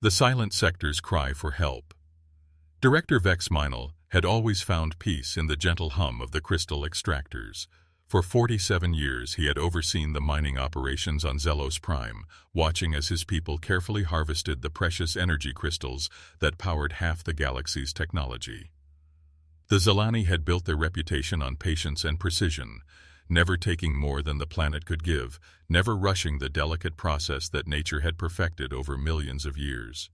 The silent sector's cry for help. Director Vex Meinl had always found peace in the gentle hum of the crystal extractors. For 47 years he had overseen the mining operations on Zelos Prime, watching as his people carefully harvested the precious energy crystals that powered half the galaxy's technology. The Zelani had built their reputation on patience and precision, never taking more than the planet could give, never rushing the delicate process that nature had perfected over millions of years.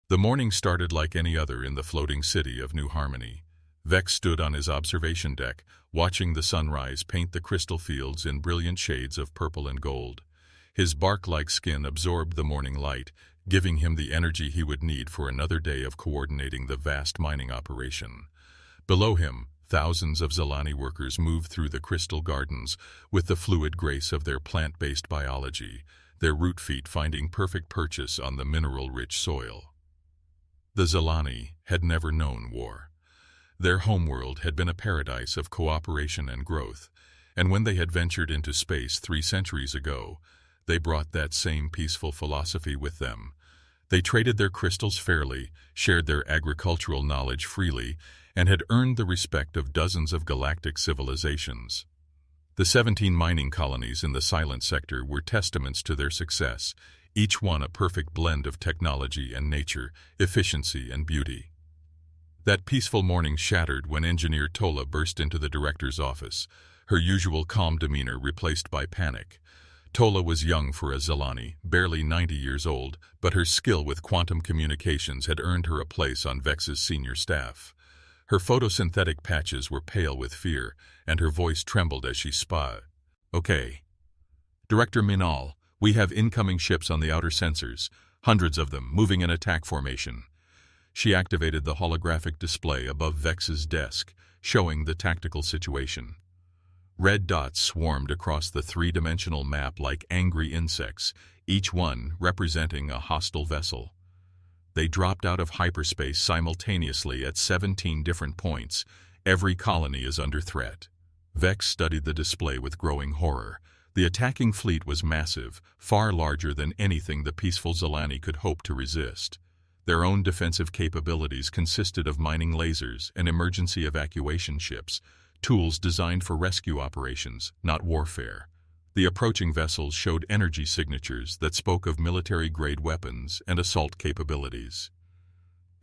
The morning started like any other in the floating city of New Harmony. Vex stood on his observation deck, watching the sunrise paint the crystal fields in brilliant shades of purple and gold. His bark-like skin absorbed the morning light, giving him the energy he would need for another day of coordinating the vast mining operation. Below him, thousands of Zelani workers moved through the crystal gardens with the fluid grace of their plant-based biology, their root feet finding perfect purchase on the mineral-rich soil. The Zelani had never known war. Their homeworld had been a paradise of cooperation and growth, and when they had ventured into space 3 centuries ago, they brought that same peaceful philosophy with them. They traded their crystals fairly, shared their agricultural knowledge freely, and had earned the respect of dozens of galactic civilizations. The 17 mining colonies in the silent sector were testaments to their success, each one a perfect blend of technology and nature, efficiency and beauty. That peaceful morning shattered when engineer Tola burst into the director's office, her usual calm demeanor replaced by panic. Tola was young for a Zelani, barely 90 years old, but her skill with quantum communications had earned her a place on Vex's senior staff. Her photosynthetic patches were pale with fear, and her voice trembled as she spoke. "Okay. Director Minal, we have incoming ships on the outer sensors, hundreds of them, moving in attack formation." She activated the holographic display above Vex's desk, showing the tactical situation. Red dots swarmed across the 3-dimensional map like angry insects, each one representing a hostile vessel. They dropped out of hyperspace simultaneously at 17 different points. Every colony is under threat. Vex studied the display with growing horror. The attacking fleet was massive, far larger than anything the peaceful Zelani could hope to resist. Their own defensive capabilities consisted of mining lasers and emergency evacuation ships, tools designed for rescue operations, not warfare. The approaching vessels showed energy signatures that spoke of military-grade weapons and assault capabilities.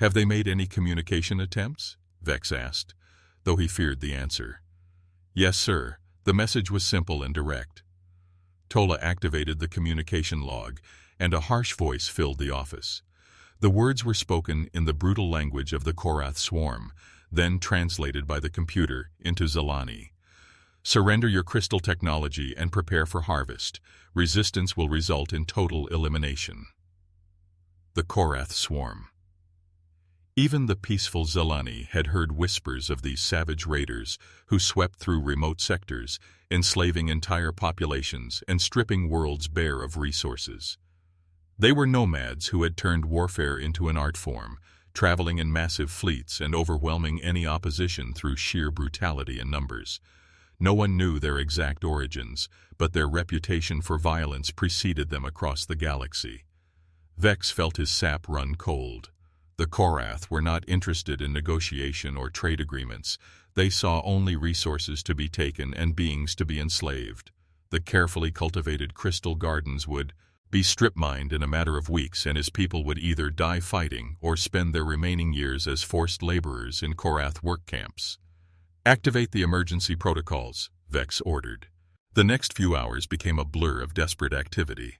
"Have they made any communication attempts?" Vex asked, though he feared the answer. "Yes, sir." The message was simple and direct. Tola activated the communication log, and a harsh voice filled the office. The words were spoken in the brutal language of the Korath swarm, then translated by the computer into Zelani. "Surrender your crystal technology and prepare for harvest. Resistance will result in total elimination." The Korath swarm. Even the peaceful Zelani had heard whispers of these savage raiders who swept through remote sectors, enslaving entire populations and stripping worlds bare of resources. They were nomads who had turned warfare into an art form, traveling in massive fleets and overwhelming any opposition through sheer brutality and numbers. No one knew their exact origins, but their reputation for violence preceded them across the galaxy. Vex felt his sap run cold. The Korath were not interested in negotiation or trade agreements. They saw only resources to be taken and beings to be enslaved. The carefully cultivated crystal gardens would be strip-mined in a matter of weeks, and his people would either die fighting or spend their remaining years as forced laborers in Korath work camps. "Activate the emergency protocols," Vex ordered. The next few hours became a blur of desperate activity.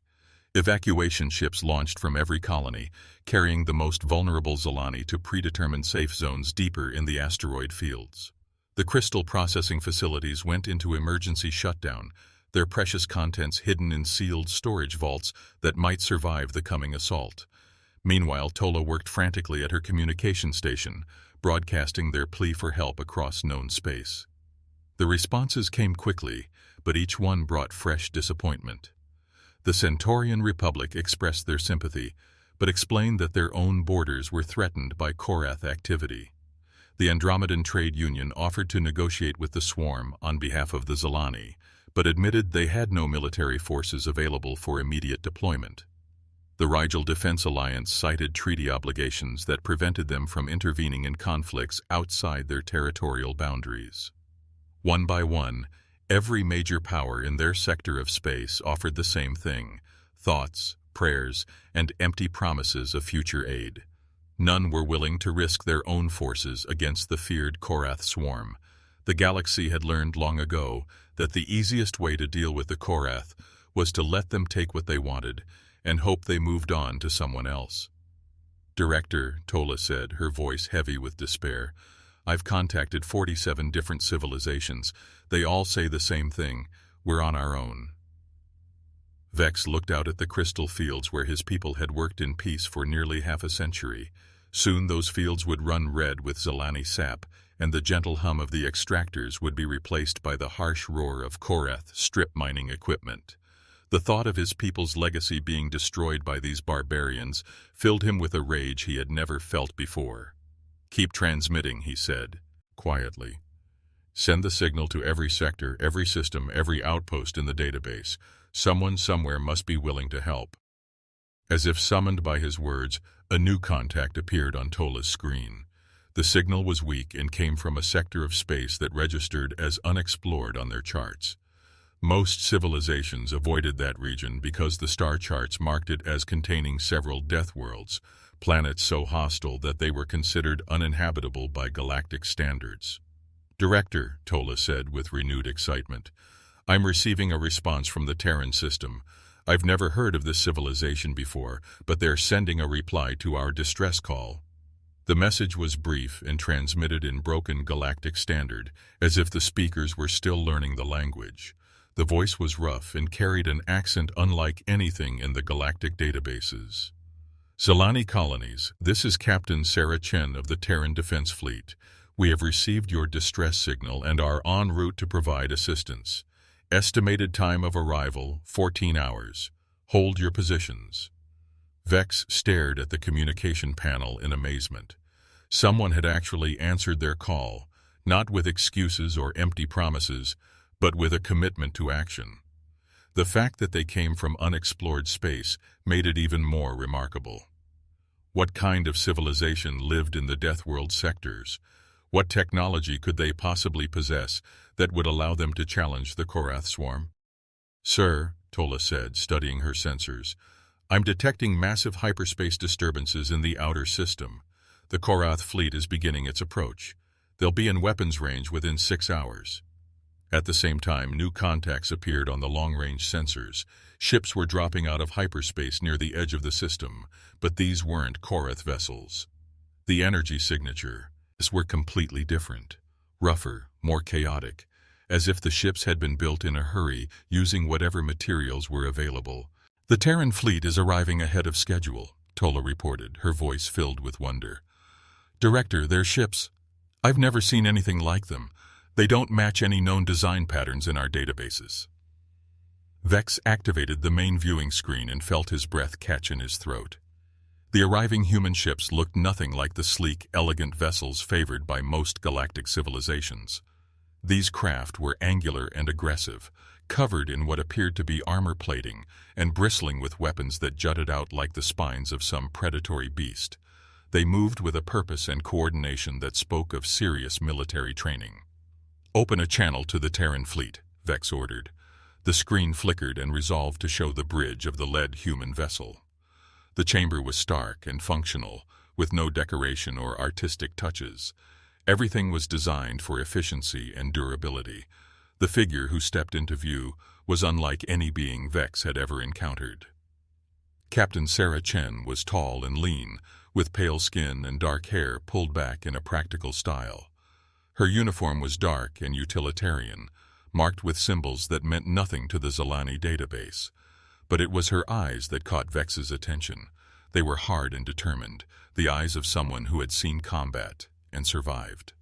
Evacuation ships launched from every colony, carrying the most vulnerable Zelani to predetermined safe zones deeper in the asteroid fields. The crystal processing facilities went into emergency shutdown, their precious contents hidden in sealed storage vaults that might survive the coming assault. Meanwhile, Tola worked frantically at her communication station, broadcasting their plea for help across known space. The responses came quickly, but each one brought fresh disappointment. The Centaurian Republic expressed their sympathy, but explained that their own borders were threatened by Korath activity. The Andromedan Trade Union offered to negotiate with the swarm on behalf of the Zelani, but admitted they had no military forces available for immediate deployment. The Rigel Defense Alliance cited treaty obligations that prevented them from intervening in conflicts outside their territorial boundaries. One by one, every major power in their sector of space offered the same thing: thoughts, prayers, and empty promises of future aid. None were willing to risk their own forces against the feared Korath swarm. The galaxy had learned long ago that the easiest way to deal with the Korath was to let them take what they wanted and hope they moved on to someone else. "Director," Tola said, her voice heavy with despair, "I've contacted 47 different civilizations. They all say the same thing: we're on our own." Vex looked out at the crystal fields where his people had worked in peace for nearly half a century. Soon those fields would run red with Zilani sap, and the gentle hum of the extractors would be replaced by the harsh roar of Korath strip mining equipment. The thought of his people's legacy being destroyed by these barbarians filled him with a rage he had never felt before. "Keep transmitting," he said, quietly. "Send the signal to every sector, every system, every outpost in the database. Someone somewhere must be willing to help." As if summoned by his words, a new contact appeared on Tola's screen. The signal was weak and came from a sector of space that registered as unexplored on their charts. Most civilizations avoided that region because the star charts marked it as containing several Deathworlds, planets so hostile that they were considered uninhabitable by galactic standards. "Director," Tola said with renewed excitement, "I'm receiving a response from the Terran system. I've never heard of this civilization before, but they're sending a reply to our distress call." The message was brief and transmitted in broken galactic standard, as if the speakers were still learning the language. The voice was rough and carried an accent unlike anything in the galactic databases. "Zilani colonies, this is Captain Sarah Chen of the Terran Defense Fleet. We have received your distress signal and are en route to provide assistance. Estimated time of arrival, 14 hours. Hold your positions." Vex stared at the communication panel in amazement. Someone had actually answered their call, not with excuses or empty promises, but with a commitment to action. The fact that they came from unexplored space made it even more remarkable. What kind of civilization lived in the Deathworld sectors? What technology could they possibly possess that would allow them to challenge the Korath swarm? "Sir," Tola said, studying her sensors, "I'm detecting massive hyperspace disturbances in the outer system. The Korath fleet is beginning its approach. They'll be in weapons range within 6 hours." At the same time, new contacts appeared on the long-range sensors. Ships were dropping out of hyperspace near the edge of the system, but these weren't Korath vessels. The energy signatures were completely different, rougher, more chaotic, as if the ships had been built in a hurry using whatever materials were available. "The Terran fleet is arriving ahead of schedule," Tola reported, her voice filled with wonder. "Director, their ships. I've never seen anything like them. They don't match any known design patterns in our databases." Vex activated the main viewing screen and felt his breath catch in his throat. The arriving human ships looked nothing like the sleek, elegant vessels favored by most galactic civilizations. These craft were angular and aggressive, covered in what appeared to be armor plating and bristling with weapons that jutted out like the spines of some predatory beast. They moved with a purpose and coordination that spoke of serious military training. "Open a channel to the Terran fleet," Vex ordered. The screen flickered and resolved to show the bridge of the lead human vessel. The chamber was stark and functional, with no decoration or artistic touches. Everything was designed for efficiency and durability. The figure who stepped into view was unlike any being Vex had ever encountered. Captain Sarah Chen was tall and lean, with pale skin and dark hair pulled back in a practical style. Her uniform was dark and utilitarian, marked with symbols that meant nothing to the Zilani database. But it was her eyes that caught Vex's attention. They were hard and determined, the eyes of someone who had seen combat and survived.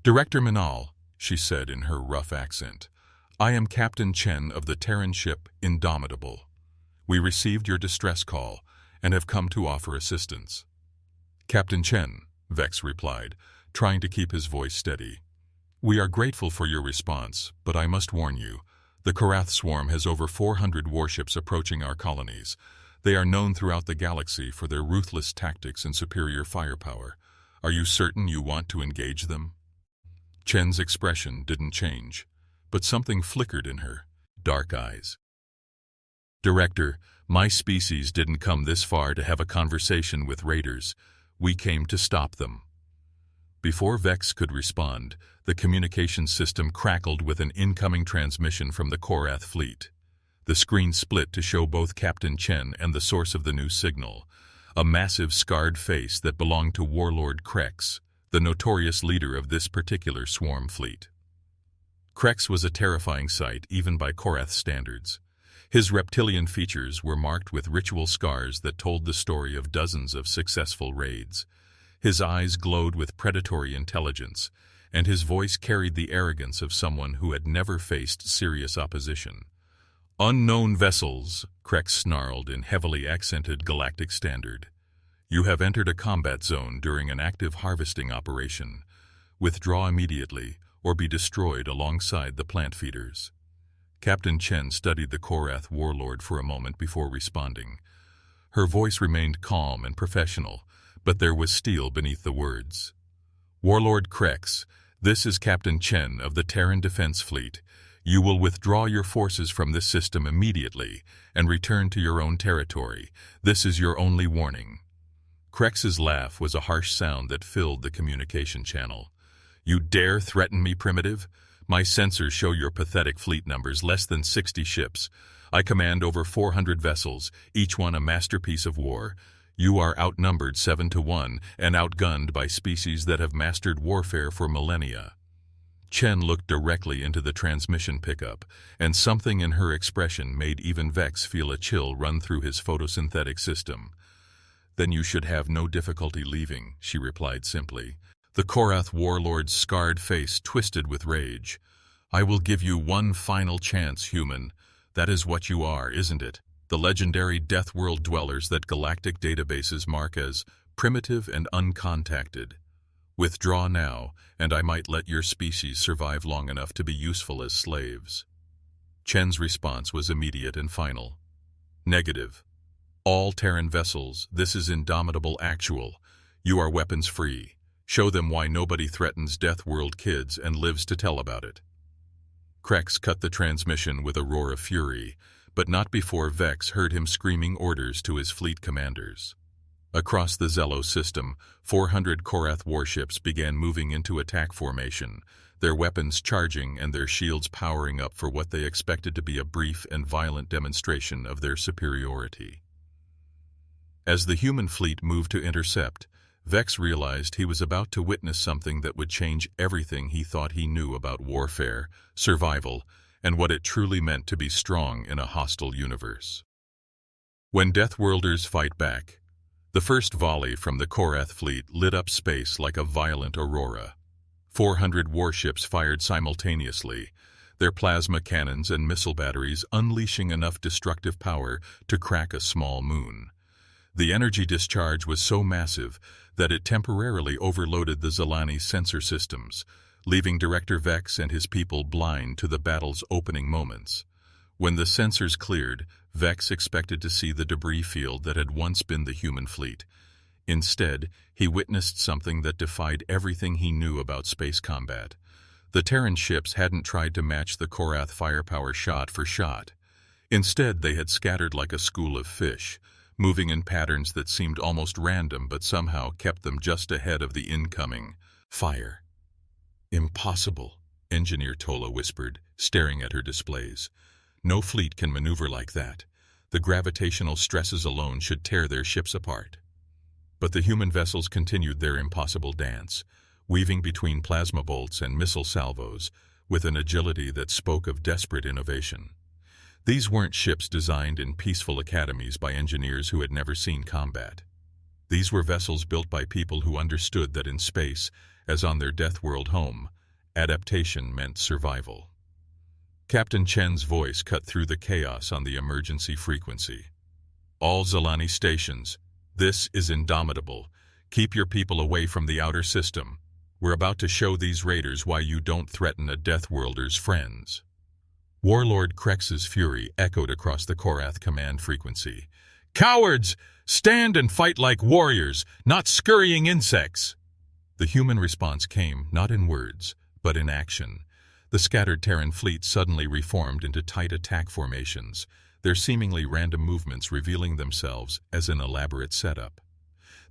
"Director Minal," she said in her rough accent, "I am Captain Chen of the Terran ship Indomitable. We received your distress call and have come to offer assistance." "Captain Chen," Vex replied, trying to keep his voice steady, "we are grateful for your response, but I must warn you, the Korath swarm has over 400 warships approaching our colonies. They are known throughout the galaxy for their ruthless tactics and superior firepower. Are you certain you want to engage them? Chen's expression didn't change, but something flickered in her dark eyes. Director, my species didn't come this far to have a conversation with raiders. We came to stop them. Before Vex could respond, the communication system crackled with an incoming transmission from the Korath fleet. The screen split to show both Captain Chen and the source of the new signal, a massive scarred face that belonged to Warlord Krex, the notorious leader of this particular swarm fleet. Krex was a terrifying sight even by Korath standards. His reptilian features were marked with ritual scars that told the story of dozens of successful raids. His eyes glowed with predatory intelligence, and his voice carried the arrogance of someone who had never faced serious opposition. "Unknown vessels," Krex snarled in heavily accented Galactic standard. "You have entered a combat zone during an active harvesting operation. Withdraw immediately, or be destroyed alongside the plant feeders." Captain Chen studied the Korath warlord for a moment before responding. Her voice remained calm and professional, but there was steel beneath the words. "Warlord Krex, this is Captain Chen of the Terran Defense Fleet. You will withdraw your forces from this system immediately and return to your own territory. This is your only warning." Krex's laugh was a harsh sound that filled the communication channel. "You dare threaten me, primitive? My sensors show your pathetic fleet numbers, less than 60 ships. I command over 400 vessels, each one a masterpiece of war. You are outnumbered 7-1 and outgunned by species that have mastered warfare for millennia." Chen looked directly into the transmission pickup, and something in her expression made even Vex feel a chill run through his photosynthetic system. "Then you should have no difficulty leaving," she replied simply. The Korath warlord's scarred face twisted with rage. "I will give you one final chance, human. That is what you are, isn't it? The legendary Deathworld dwellers that galactic databases mark as primitive and uncontacted. Withdraw now, and I might let your species survive long enough to be useful as slaves." Chen's response was immediate and final. "Negative. All Terran vessels, this is indomitable actual. You are weapons-free. Show them why nobody threatens Deathworld kids and lives to tell about it." Krex cut the transmission with a roar of fury, but not before Vex heard him screaming orders to his fleet commanders. Across the Zello system, 400 Korath warships began moving into attack formation, their weapons charging and their shields powering up for what they expected to be a brief and violent demonstration of their superiority. As the human fleet moved to intercept, Vex realized he was about to witness something that would change everything he thought he knew about warfare, survival, and what it truly meant to be strong in a hostile universe. When Deathworlders fight back, the first volley from the Korath fleet lit up space like a violent aurora. 400 warships fired simultaneously, their plasma cannons and missile batteries unleashing enough destructive power to crack a small moon. The energy discharge was so massive that it temporarily overloaded the Zilani sensor systems, leaving Director Vex and his people blind to the battle's opening moments. When the sensors cleared, Vex expected to see the debris field that had once been the human fleet. Instead, he witnessed something that defied everything he knew about space combat. The Terran ships hadn't tried to match the Korath firepower shot for shot. Instead, they had scattered like a school of fish, moving in patterns that seemed almost random but somehow kept them just ahead of the incoming fire. "Impossible," Engineer Tola whispered, staring at her displays. "No fleet can maneuver like that. The gravitational stresses alone should tear their ships apart." But the human vessels continued their impossible dance, weaving between plasma bolts and missile salvos, with an agility that spoke of desperate innovation. These weren't ships designed in peaceful academies by engineers who had never seen combat. These were vessels built by people who understood that in space, as on their Deathworld home, adaptation meant survival. Captain Chen's voice cut through the chaos on the emergency frequency. "All Zilani stations, this is indomitable. Keep your people away from the outer system. We're about to show these raiders why you don't threaten a Deathworlder's friends." Warlord Krex's fury echoed across the Korath command frequency. "Cowards! Stand and fight like warriors, not scurrying insects!" The human response came not in words, but in action. The scattered Terran fleet suddenly reformed into tight attack formations, their seemingly random movements revealing themselves as an elaborate setup.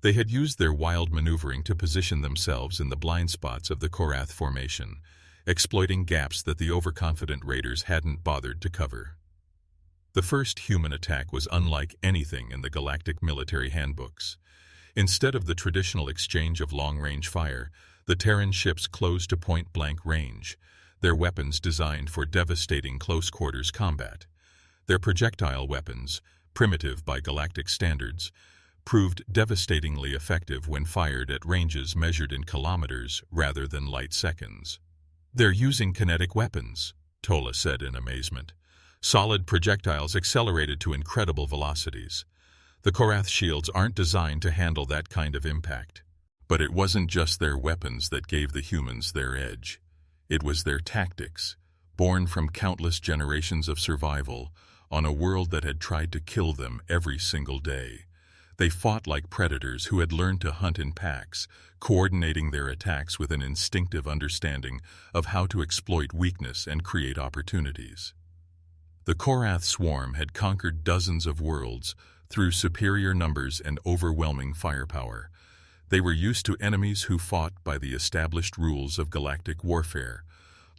They had used their wild maneuvering to position themselves in the blind spots of the Korath formation, exploiting gaps that the overconfident raiders hadn't bothered to cover. The first human attack was unlike anything in the Galactic military handbooks. Instead of the traditional exchange of long-range fire, the Terran ships closed to point-blank range, their weapons designed for devastating close-quarters combat. Their projectile weapons, primitive by Galactic standards, proved devastatingly effective when fired at ranges measured in kilometers rather than light seconds. "They're using kinetic weapons," Tola said in amazement. Solid projectiles accelerated to incredible velocities. The Korath shields aren't designed to handle that kind of impact. But it wasn't just their weapons that gave the humans their edge. It was their tactics, born from countless generations of survival on a world that had tried to kill them every single day. They fought like predators who had learned to hunt in packs, coordinating their attacks with an instinctive understanding of how to exploit weakness and create opportunities. The Korath swarm had conquered dozens of worlds through superior numbers and overwhelming firepower. They were used to enemies who fought by the established rules of galactic warfare: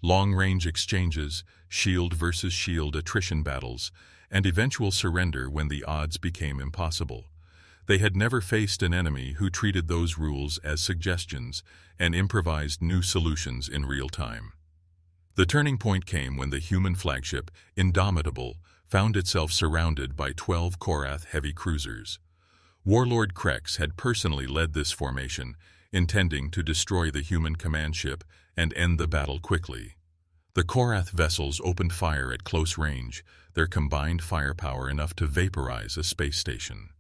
long-range exchanges, shield versus shield attrition battles, and eventual surrender when the odds became impossible. They had never faced an enemy who treated those rules as suggestions and improvised new solutions in real time. The turning point came when the human flagship, Indomitable, found itself surrounded by 12 Korath heavy cruisers. Warlord Krex had personally led this formation, intending to destroy the human command ship and end the battle quickly. The Korath vessels opened fire at close range, their combined firepower enough to vaporize a space station.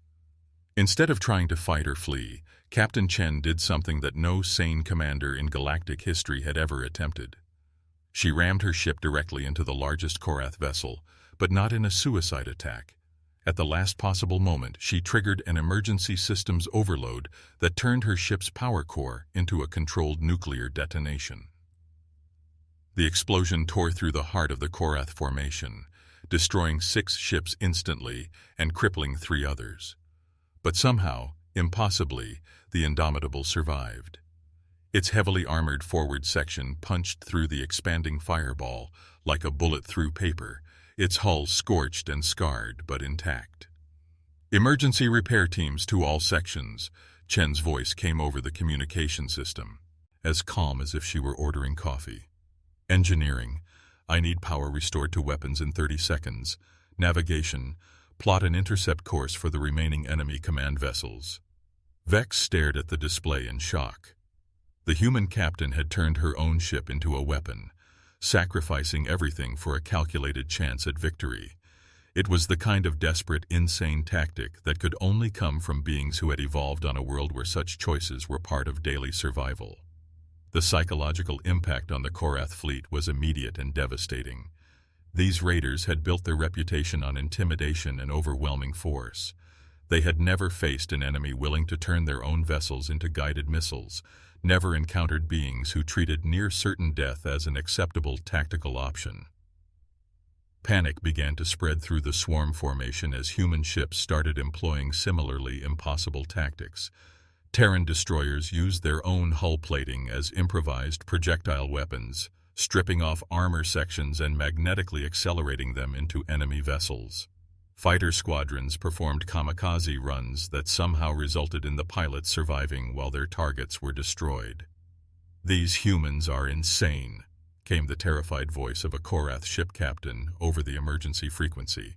Instead of trying to fight or flee, Captain Chen did something that no sane commander in galactic history had ever attempted. She rammed her ship directly into the largest Korath vessel, but not in a suicide attack. At the last possible moment, she triggered an emergency systems overload that turned her ship's power core into a controlled nuclear detonation. The explosion tore through the heart of the Korath formation, destroying 6 ships instantly and crippling 3 others. But somehow, impossibly, the Indomitable survived. Its heavily armored forward section punched through the expanding fireball like a bullet through paper, its hull scorched and scarred but intact. "Emergency repair teams to all sections," Chen's voice came over the communication system, as calm as if she were ordering coffee. "Engineering, I need power restored to weapons in 30 seconds. Navigation, plot an intercept course for the remaining enemy command vessels." Vex stared at the display in shock. The human captain had turned her own ship into a weapon, sacrificing everything for a calculated chance at victory. It was the kind of desperate, insane tactic that could only come from beings who had evolved on a world where such choices were part of daily survival. The psychological impact on the Korath fleet was immediate and devastating. These raiders had built their reputation on intimidation and overwhelming force. They had never faced an enemy willing to turn their own vessels into guided missiles, never encountered beings who treated near-certain death as an acceptable tactical option. Panic began to spread through the swarm formation as human ships started employing similarly impossible tactics. Terran destroyers used their own hull plating as improvised projectile weapons, stripping off armor sections and magnetically accelerating them into enemy vessels. Fighter squadrons performed kamikaze runs that somehow resulted in the pilots surviving while their targets were destroyed. "These humans are insane," came the terrified voice of a Korath ship captain over the emergency frequency.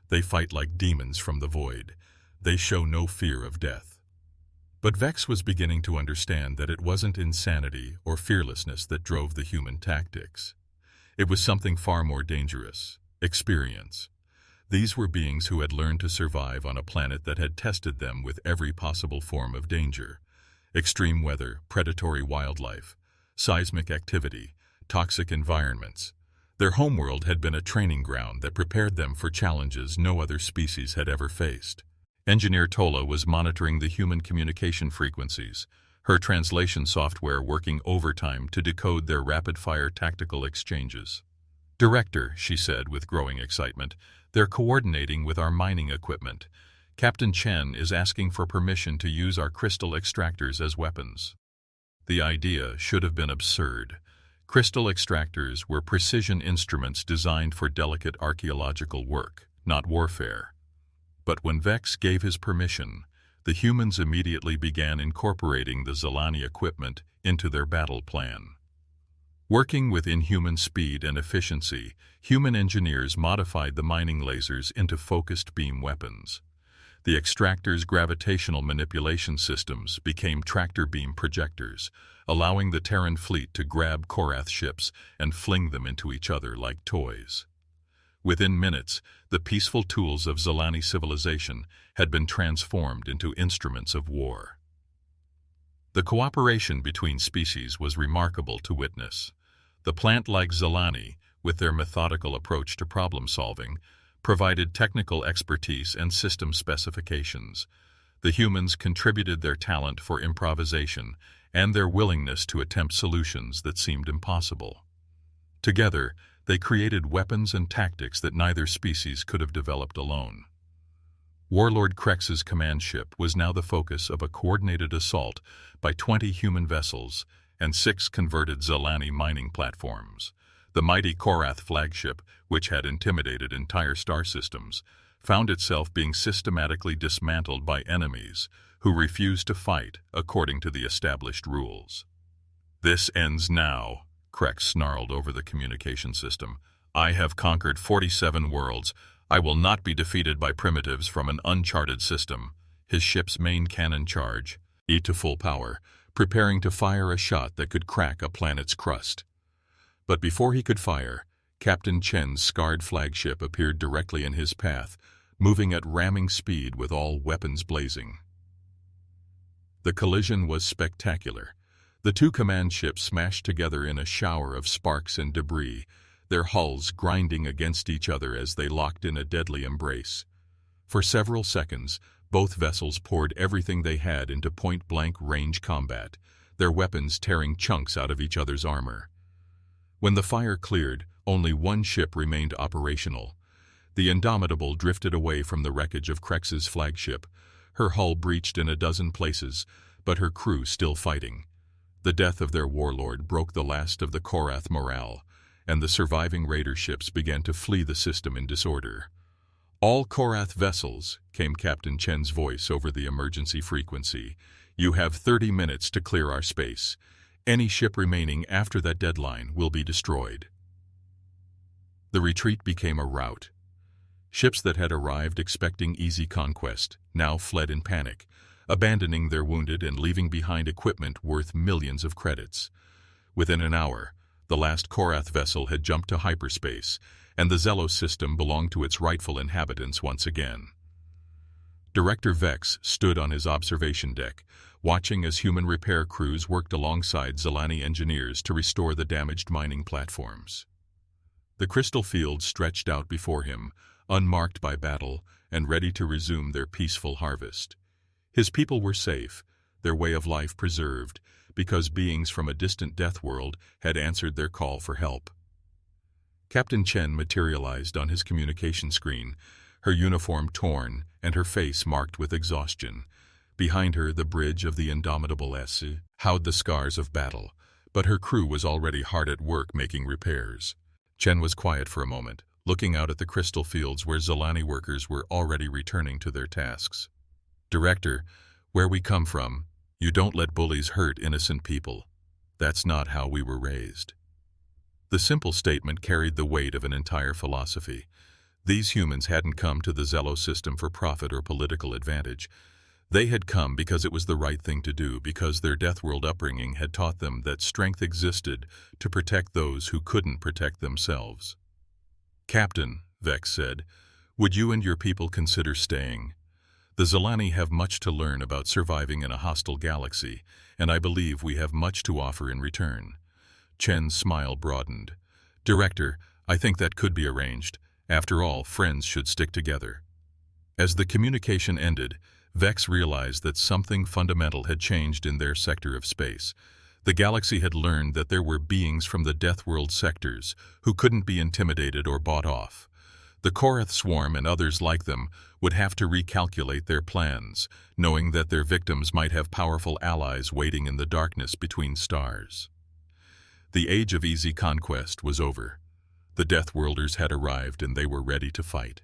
"They fight like demons from the void. They show no fear of death." But Vex was beginning to understand that it wasn't insanity or fearlessness that drove the human tactics. It was something far more dangerous: experience. These were beings who had learned to survive on a planet that had tested them with every possible form of danger: extreme weather, predatory wildlife, seismic activity, toxic environments. Their homeworld had been a training ground that prepared them for challenges no other species had ever faced. Engineer Tola was monitoring the human communication frequencies, her translation software working overtime to decode their rapid-fire tactical exchanges. "Director," she said with growing excitement, "they're coordinating with our mining equipment. Captain Chen is asking for permission to use our crystal extractors as weapons." The idea should have been absurd. Crystal extractors were precision instruments designed for delicate archaeological work, not warfare. But when Vex gave his permission, the humans immediately began incorporating the Zilani equipment into their battle plan. Working with inhuman speed and efficiency, human engineers modified the mining lasers into focused beam weapons. The extractors' gravitational manipulation systems became tractor beam projectors, allowing the Terran fleet to grab Korath ships and fling them into each other like toys. Within minutes, the peaceful tools of Zilani civilization had been transformed into instruments of war. The cooperation between species was remarkable to witness. The plant-like Zilani, with their methodical approach to problem-solving, provided technical expertise and system specifications. The humans contributed their talent for improvisation and their willingness to attempt solutions that seemed impossible. Together, they created weapons and tactics that neither species could have developed alone. Warlord Krex's command ship was now the focus of a coordinated assault by 20 human vessels and 6 converted Zilani mining platforms. The mighty Korath flagship, which had intimidated entire star systems, found itself being systematically dismantled by enemies who refused to fight according to the established rules. "This ends now," Krex snarled over the communication system. "I have conquered 47 worlds. I will not be defeated by primitives from an uncharted system." His ship's main cannon charge, to full power, preparing to fire a shot that could crack a planet's crust. But before he could fire, Captain Chen's scarred flagship appeared directly in his path, moving at ramming speed with all weapons blazing. The collision was spectacular. The 2 command ships smashed together in a shower of sparks and debris, their hulls grinding against each other as they locked in a deadly embrace. For several seconds, both vessels poured everything they had into point-blank range combat, their weapons tearing chunks out of each other's armor. When the fire cleared, only one ship remained operational. The Indomitable drifted away from the wreckage of Krex's flagship, her hull breached in a dozen places, but her crew still fighting. The death of their warlord broke the last of the Korath morale, and the surviving raider ships began to flee the system in disorder. "All Korath vessels," came Captain Chen's voice over the emergency frequency. "You have 30 minutes to clear our space. Any ship remaining after that deadline will be destroyed." The retreat became a rout. Ships that had arrived expecting easy conquest now fled in panic, abandoning their wounded and leaving behind equipment worth millions of credits. Within an hour, the last Korath vessel had jumped to hyperspace, and the Zelos system belonged to its rightful inhabitants once again. Director Vex stood on his observation deck, watching as human repair crews worked alongside Zilani engineers to restore the damaged mining platforms. The crystal fields stretched out before him, unmarked by battle and ready to resume their peaceful harvest. His people were safe, their way of life preserved, because beings from a distant Deathworld had answered their call for help. Captain Chen materialized on his communication screen, her uniform torn and her face marked with exhaustion. Behind her, the bridge of the Indomitable S howled the scars of battle, but her crew was already hard at work making repairs. Chen was quiet for a moment, looking out at the crystal fields where Zilani workers were already returning to their tasks. "Director, where we come from, you don't let bullies hurt innocent people. That's not how we were raised." The simple statement carried the weight of an entire philosophy. These humans hadn't come to the Zelos system for profit or political advantage. They had come because it was the right thing to do, because their Deathworld upbringing had taught them that strength existed to protect those who couldn't protect themselves. "Captain," Vex said, "would you and your people consider staying? The Zilani have much to learn about surviving in a hostile galaxy, and I believe we have much to offer in return." Chen's smile broadened. "Director, I think that could be arranged. After all, friends should stick together." As the communication ended, Vex realized that something fundamental had changed in their sector of space. The galaxy had learned that there were beings from the Deathworld sectors who couldn't be intimidated or bought off. The Korath swarm and others like them would have to recalculate their plans, knowing that their victims might have powerful allies waiting in the darkness between stars. The age of easy conquest was over. The Deathworlders had arrived and they were ready to fight.